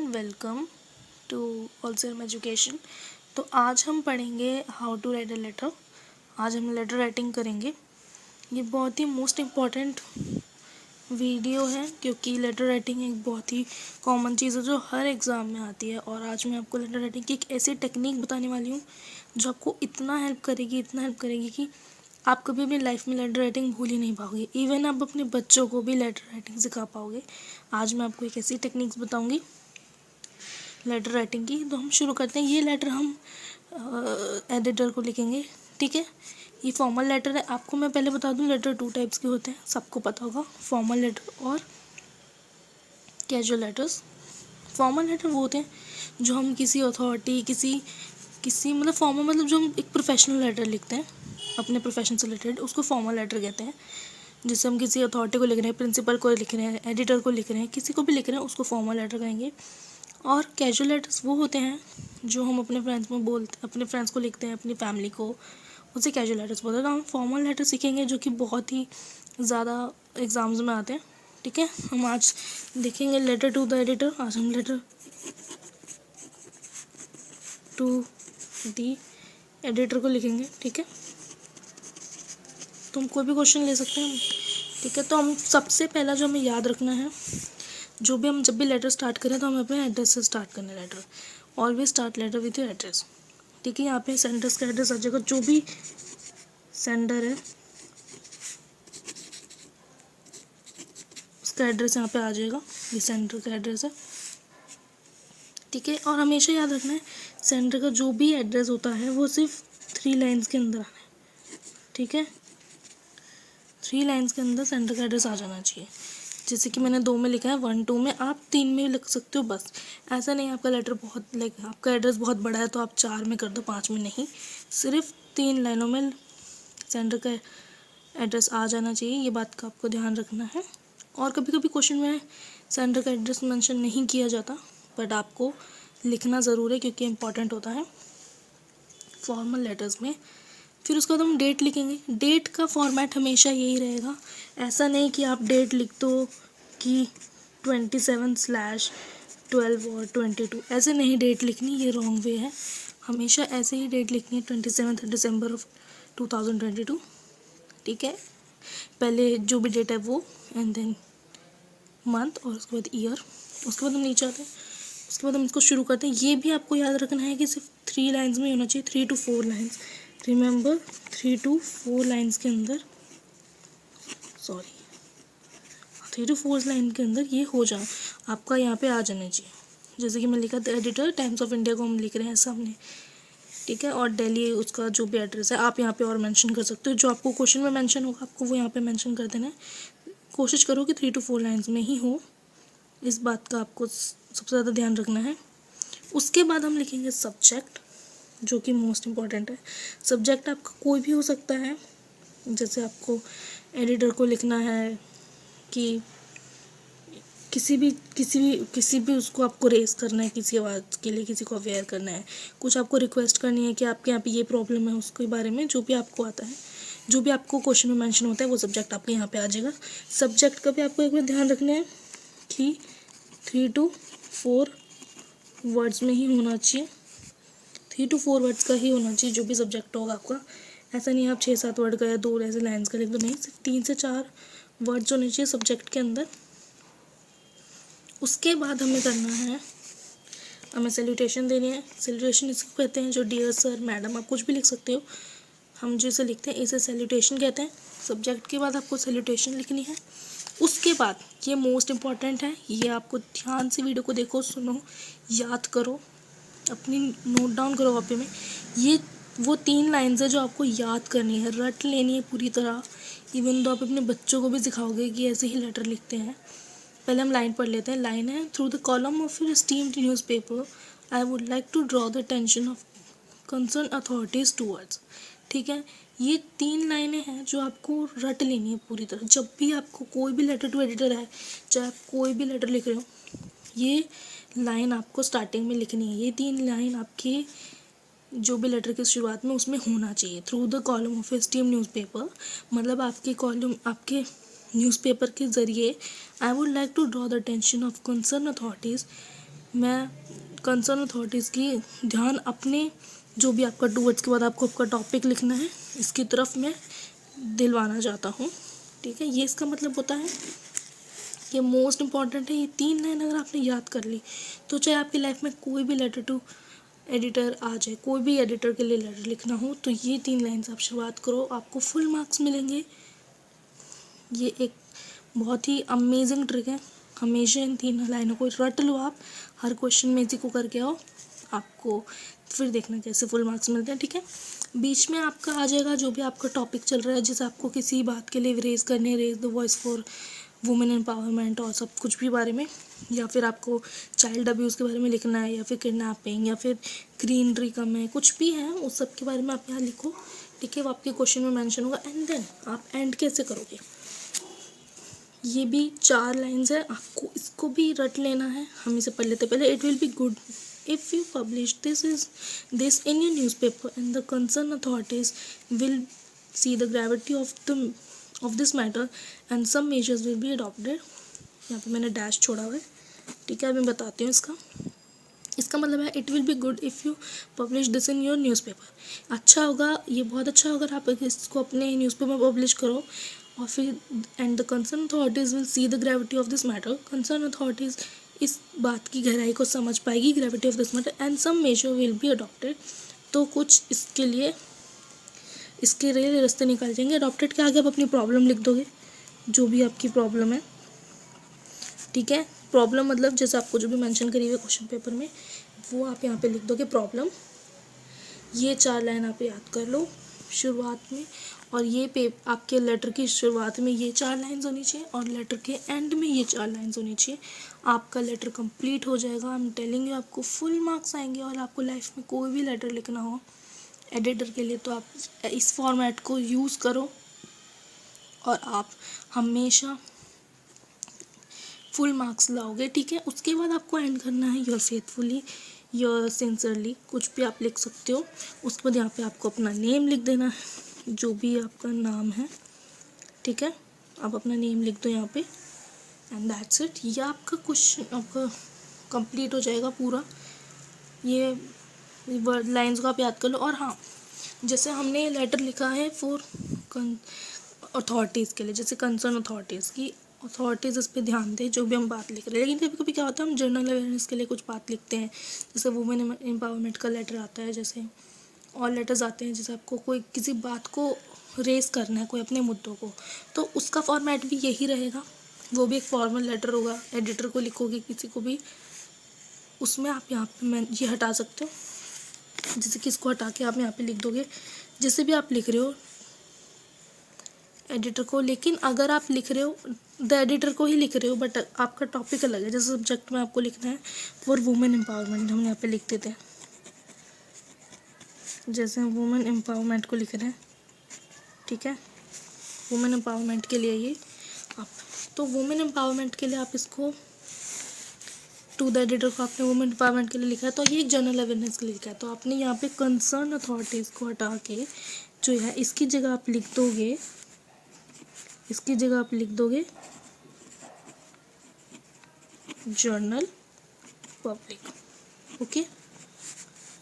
Welcome to ऑल्सम education. तो आज हम पढ़ेंगे how to write a letter. आज हम लेटर राइटिंग करेंगे। ये बहुत ही मोस्ट इम्पॉर्टेंट वीडियो है क्योंकि लेटर राइटिंग एक बहुत ही कॉमन चीज़ है जो हर एग्ज़ाम में आती है। और आज मैं आपको लेटर राइटिंग की एक ऐसी टेक्निक बताने वाली हूँ जो आपको इतना हेल्प करेगी कि आप कभी अपनी लाइफ में लेटर राइटिंग भूल ही नहीं पाओगे। इवन आप अपने बच्चों को भी लेटर राइटिंग सिखा पाओगे। आज मैं आपको एक ऐसी टेक्निक्स बताऊंगी लेटर राइटिंग की। तो हम शुरू करते हैं। ये लेटर हम एडिटर को लिखेंगे, ठीक है। ये फॉर्मल लेटर है। आपको मैं पहले बता दूं, लेटर 2 टाइप्स के होते हैं, सबको पता होगा, फॉर्मल लेटर और कैजुअल लेटर्स। फॉर्मल लेटर वो होते हैं जो हम किसी अथॉरिटी किसी मतलब फॉर्मल मतलब जो हम एक प्रोफेशनल लेटर लिखते हैं अपने प्रोफेशन से रिलेटेड, उसको फॉर्मल लेटर कहते हैं। जैसे हम किसी अथॉरिटी को लिख रहे हैं, प्रिंसिपल को लिख रहे हैं, एडिटर को लिख रहे हैं, किसी को भी लिख रहे हैं, उसको फॉर्मल लेटर कहेंगे। और कैजुअल लेटर्स वो होते हैं जो हम अपने फ्रेंड्स में अपने फ्रेंड्स को लिखते हैं, अपनी फैमिली को, उसे कैजुअल लेटर्स बोलते हैं। तो हम फॉर्मल लेटर सीखेंगे जो कि बहुत ही ज़्यादा एग्ज़ाम्स में आते हैं, ठीक है। हम आज देखेंगे लेटर टू द एडिटर। आज हम लेटर टू द एडिटर को लिखेंगे, ठीक है। तो हम कोई भी क्वेश्चन ले सकते हैं, ठीक है। तो हम सबसे पहला जो हमें याद रखना है, जब भी लेटर स्टार्ट करें तो हमें अपने एड्रेस से स्टार्ट करना है letter. Always start letter with your address, ठीक है। यहाँ पे सेंडर्स का एड्रेस आ जाएगा, जो भी सेंडर है उसका एड्रेस यहाँ पे आ जाएगा। ये सेंडर का एड्रेस है, ठीक है। और हमेशा याद रखना है सेंडर का जो भी एड्रेस होता है वो सिर्फ 3 लाइन्स के अंदर आना है, ठीक है। 3 लाइन्स के अंदर सेंडर का एड्रेस आ जाना चाहिए। जैसे कि मैंने 2 में लिखा है, 1 2 में, आप 3 में लिख सकते हो बस। ऐसा नहीं आपका लेटर बहुत आपका एड्रेस बहुत बड़ा है तो आप 4 में कर दो, 5 में नहीं। सिर्फ 3 लाइनों में सेंडर का एड्रेस आ जाना चाहिए। ये बात का आपको ध्यान रखना है। और कभी कभी क्वेश्चन में सेंडर का एड्रेस मेंशन नहीं किया जाता, बट आपको लिखना ज़रूर है क्योंकि इम्पॉर्टेंट होता है फॉर्मल लेटर्स में। फिर उसके बाद हम डेट लिखेंगे। डेट का फॉर्मेट हमेशा यही रहेगा। ऐसा नहीं कि आप डेट लिख दो कि 27/12 और 22, ऐसे नहीं डेट लिखनी, ये रॉन्ग वे है। हमेशा ऐसे ही डेट लिखनी है, 27 दिसंबर 2022, ठीक है। पहले जो भी डेट है वो, एंड देन मंथ, और उसके बाद ईयर। उसके बाद हम नीचे आते हैं, उसके बाद हम इसको शुरू करते हैं। ये भी आपको याद रखना है कि सिर्फ 3 लाइन्स में होना चाहिए, 3 to 4 lines. Remember 3 to 4 lines के अंदर, 3 to 4 लाइन के अंदर ये हो जाए, आपका यहाँ पे आ जाना चाहिए। जैसे कि मैं लिखा था एडिटर टाइम्स ऑफ इंडिया को हम लिख रहे हैं सामने, ठीक है। और दिल्ली उसका जो भी एड्रेस है आप यहाँ पे और मेंशन कर सकते हो। जो आपको क्वेश्चन में मेंशन होगा आपको वो यहाँ पे मेंशन कर देना है। कोशिश करो कि 3 to 4 लाइन्स में ही हो, इस बात का आपको सबसे ज़्यादा ध्यान रखना है। उसके बाद हम लिखेंगे सब्जेक्ट, जो कि मोस्ट इम्पॉर्टेंट है। सब्जेक्ट आपका कोई भी हो सकता है। जैसे आपको एडिटर को लिखना है कि किसी भी उसको आपको रेस करना है, किसी आवाज़ के लिए किसी को अवेयर करना है, कुछ आपको रिक्वेस्ट करनी है कि आपके यहाँ पे ये प्रॉब्लम है, उसके बारे में जो भी आपको आता है, जो भी आपको क्वेश्चन में मेंशन होता है वो सब्जेक्ट आपके यहाँ पे आ जाएगा। सब्जेक्ट का भी आपको एक बार ध्यान रखना है कि 3 to 4 वर्ड्स में ही होना चाहिए। 3 to 4 वर्ड्स का ही होना चाहिए जो भी सब्जेक्ट होगा आपका। ऐसा नहीं आप 6-7 वर्ड का या 2 ऐसे लाइन्स का लिख दो, नहीं, सिर्फ 3 से 4 वर्ड्स होने चाहिए सब्जेक्ट के अंदर। उसके बाद हमें करना है, हमें सैल्यूटेशन देनी है। सैल्यूटेशन इसको कहते हैं जो डियर सर, मैडम, आप कुछ भी लिख सकते हो। हम जिसे लिखते हैं इसे सैल्यूटेशन कहते हैं। सब्जेक्ट के बाद आपको सैल्यूटेशन लिखनी है। उसके बाद ये मोस्ट इम्पॉर्टेंट है, ये आपको ध्यान से वीडियो को देखो, सुनो, याद करो, अपनी नोट डाउन करो कॉपी में। ये वो 3 लाइन्स है जो आपको याद करनी है, रट लेनी है पूरी तरह। इवन तो आप अपने बच्चों को भी सिखाओगे कि ऐसे ही लेटर लिखते हैं। पहले हम लाइन पढ़ लेते हैं। लाइन है, through the column of your esteemed newspaper I would like to draw the attention of concern authorities towards, ठीक है। ये 3 लाइनें हैं जो आपको रट लेनी है पूरी तरह। जब भी आपको कोई भी लेटर टू एडिटर है, चाहे आप कोई भी लेटर लिख रहे हो, ये लाइन आपको स्टार्टिंग में लिखनी है। ये 3 लाइन आपके जो भी लेटर की शुरुआत में उसमें होना चाहिए। Through the column of esteemed newspaper, मतलब आपके न्यूज़पेपर के ज़रिए I would like to draw the attention of concern authorities, मैं कंसर्न अथॉरिटीज़ की ध्यान अपने जो भी आपका 2 वर्ड्स के बाद आपको आपका टॉपिक लिखना है इसकी तरफ मैं दिलवाना चाहता हूँ। ठीक है, ये इसका मतलब होता है, ये मोस्ट इम्पॉर्टेंट है। ये 3 लाइन अगर आपने याद कर ली तो चाहे आपकी लाइफ में कोई भी लेटर टू एडिटर आ जाए, कोई भी एडिटर के लिए लेटर लिखना हो, तो ये 3 लाइन से आप शुरुआत करो, आपको फुल मार्क्स मिलेंगे। ये एक बहुत ही अमेजिंग ट्रिक है। हमेशा इन 3 लाइनों को रट लो आप, हर क्वेश्चन में इसी को करके आओ, आपको फिर देखना कैसे फुल मार्क्स मिलते हैं। ठीक है, बीच में आपका आ जाएगा जो भी आपका टॉपिक चल रहा है, जैसे आपको किसी बात के लिए रेज करने, raise the voice for women empowerment और सब कुछ भी बारे में, या फिर आपको चाइल्ड अब्यूज़ के बारे में लिखना है, या फिर किडनैपिंग, या फिर ग्रीनरी कम है, कुछ भी है उस सब के बारे में आप यहाँ लिखो। ठीक है, वो आपके क्वेश्चन में मेंशन होगा। एंड देन आप एंड कैसे करोगे, ये भी 4 लाइन्स है, आपको इसको भी रट लेना है। हम इसे पढ़ लेते पहले। It will be good if you publish this in your newspaper and the concerned authorities will see the gravity of this matter and some measures will be adopted। यहाँ पे मैंने डैश छोड़ा हुआ है। ठीक है, अब मैं बताती हूँ इसका मतलब है it will be good if you publish this in your newspaper. अच्छा होगा, ये बहुत अच्छा होगा अगर आप इसको अपने न्यूज़पेपर में पब्लिश करो। और फिर and the concern authorities will see the gravity of this matter. Concern authorities इस बात की गहराई को समझ पाएगी, gravity of this matter, and some measure will be adopted. तो कुछ इसके लिए रास्ते निकाल जाएंगे। अडॉप्टेड के आगे आप अपनी प्रॉब्लम लिख दोगे, जो भी आपकी प्रॉब्लम है। ठीक है, प्रॉब्लम मतलब जैसे आपको जो भी मेंशन करी हुई क्वेश्चन पेपर में वो आप यहाँ पे लिख दोगे प्रॉब्लम। ये 4 लाइन आप याद कर लो शुरुआत में, और ये आपके लेटर की शुरुआत में ये 4 लाइन्स होनी चाहिए और लेटर के एंड में ये 4 लाइन्स होनी चाहिए। आपका लेटर कंप्लीट हो जाएगा। आई एम टेलिंग यू, आपको फुल मार्क्स आएंगे। और आपको लाइफ में कोई भी लेटर लिखना हो एडिटर के लिए तो आप इस फॉर्मेट को यूज़ करो और आप हमेशा फुल मार्क्स लाओगे। ठीक है, उसके बाद आपको एंड करना है योर फेथफुली, योर सिंसियरली, कुछ भी आप लिख सकते हो। उसके बाद यहाँ पे आपको अपना नेम लिख देना है, जो भी आपका नाम है। ठीक है, आप अपना नेम लिख दो यहाँ पे एंड दैट्स इट। ये आपका क्वेश्चन आपका कंप्लीट हो जाएगा पूरा। ये वर्ड लाइन्स को आप याद कर लो। और हाँ, जैसे हमने लेटर लिखा है फॉर अथॉरिटीज़ के लिए, जैसे कंसर्न अथॉरिटीज़ की, अथॉरिटीज़ इस पर ध्यान दें जो भी हम बात लिख रहे हैं। लेकिन कभी कभी क्या होता है, हम जनरल अवेयरनेस के लिए कुछ बात लिखते हैं, जैसे वुमेन एम्पावरमेंट का लेटर आता है, जैसे और लेटर्स आते हैं, जैसे आपको कोई किसी बात को रेस करना है, कोई अपने मुद्दों को, तो उसका फॉर्मेट भी यही रहेगा। वो भी एक फॉर्मल लेटर होगा, एडिटर को लिखोगे किसी को भी, उसमें आप यहाँ पे मैं ये हटा सकते हो, जैसे कि इसको हटा के आप यहाँ पे लिख दोगे जैसे भी आप लिख रहे हो एडिटर को। लेकिन अगर आप लिख रहे हो द एडिटर को ही लिख रहे हो बट आपका टॉपिक अलग है, जैसे सब्जेक्ट में आपको लिखना है फॉर वुमेन एम्पावरमेंट, हम यहाँ पे लिख देते हैं, जैसे हम वुमेन एम्पावरमेंट को लिख रहे हैं। ठीक है, वुमेन एम्पावरमेंट के लिए ये आप, तो वुमेन एम्पावरमेंट के लिए आप इसको टू द एडिटर को आपने वुमेन एम्पावरमेंट के लिए लिखा है, तो ये जनरल अवेयरनेस के लिए लिखा है। तो आपने यहाँ पे कंसर्न अथॉरिटीज़ को हटा के जो है इसकी जगह आप लिख दोगे, इसकी जगह आप लिख दोगे जर्नल पब्लिक। ओके,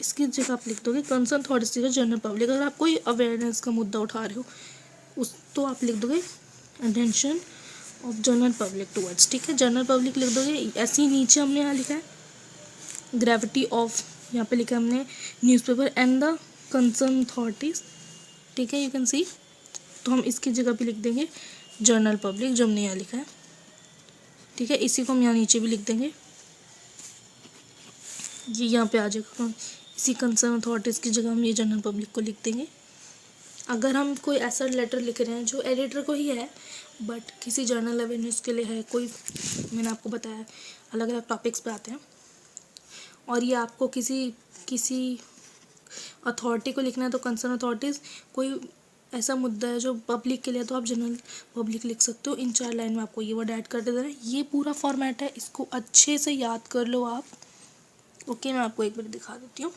इसकी जगह आप लिख दोगे कंसर्न अथॉरिटीज़ की जगह जर्नल पब्लिक। अगर आप कोई अवेयरनेस का मुद्दा उठा रहे हो उस तो आप लिख दोगे attention of general public towards. ठीक है, जनरल पब्लिक लिख दोगे। ऐसे ही नीचे हमने यहाँ लिखा है ग्रेविटी ऑफ, यहाँ पे लिखा है हमने newspaper and the concern authorities. ठीक है, यू कैन सी, तो हम इसकी जगह पे लिख देंगे जर्नल पब्लिक, जो हमने यहाँ लिखा है। ठीक है, इसी को हम यहाँ नीचे भी लिख देंगे, ये यहाँ पे आ जाएगा, इसी कंसर्न अथॉरिटीज़ की जगह हम ये जनरल पब्लिक को लिख देंगे। अगर हम कोई ऐसा लेटर लिख रहे हैं जो एडिटर को ही है बट किसी जर्नल अवेयरनेस के लिए है, कोई मैंने आपको बताया अलग अलग टॉपिक्स पे आते हैं, और ये आपको किसी अथॉरिटी को लिखना है तो कंसर्न अथॉरिटीज़, कोई ऐसा मुद्दा है जो पब्लिक के लिए तो आप जनरल पब्लिक लिख सकते हो। इन 4 लाइन में आपको ये वर्ड ऐड कर देना है। ये पूरा फॉर्मेट है, इसको अच्छे से याद कर लो आप। ओके, मैं आपको एक बार दिखा देती हूँ।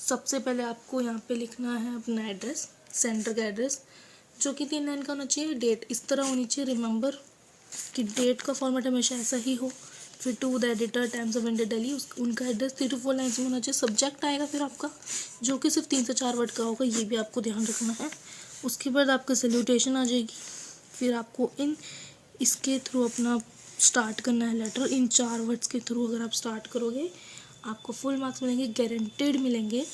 सबसे पहले आपको यहाँ पे लिखना है अपना एड्रेस, सेंटर का एड्रेस, जो कि 3 लाइन का होना चाहिए। डेट इस तरह होनी चाहिए, रिमेंबर कि डेट का फॉर्मेट हमेशा ऐसा ही हो, फिर to the editor, Times of India Delhi, उनका एड्रेस 3 to 4 लाइन्स में होना चाहिए। सब्जेक्ट आएगा फिर आपका, जो कि सिर्फ 3 से 4 वर्ड का होगा, ये भी आपको ध्यान रखना है। उसके बाद आपका सैल्यूटेशन आ जाएगी। फिर आपको इसके थ्रू अपना स्टार्ट करना है लेटर। इन 4 वर्ड्स के थ्रू अगर आप स्टार्ट करोगे आपको फुल मार्क्स मिलेंगे, गारंटेड मिलेंगे।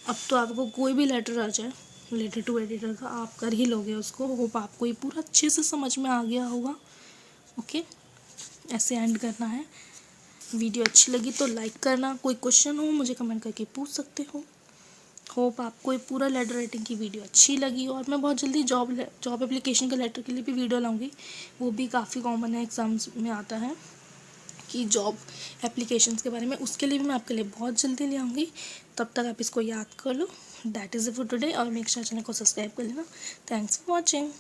अब तो आपको कोई भी लेटर आ जाए लेटर टू एडिटर का, आप कर ही लोगे उसको। होप आपको ये पूरा अच्छे से समझ में आ गया होगा। ओके, ऐसे एंड करना है। वीडियो अच्छी लगी तो लाइक करना, कोई क्वेश्चन हो मुझे कमेंट करके पूछ सकते हो। होप आपको ये पूरा लेटर राइटिंग की वीडियो अच्छी लगी, और मैं बहुत जल्दी जॉब एप्लीकेशन के लेटर के लिए भी वीडियो लाऊंगी। वो भी काफ़ी कॉमन है, एग्ज़ाम्स में आता है कि जॉब एप्लीकेशंस के बारे में, उसके लिए भी मैं आपके लिए बहुत जल्दी ले आऊँगी। तब तक आप इसको याद कर लो। That is it for today, और मेक श्योर चैनल को सब्सक्राइब कर लेना। Thanks for watching.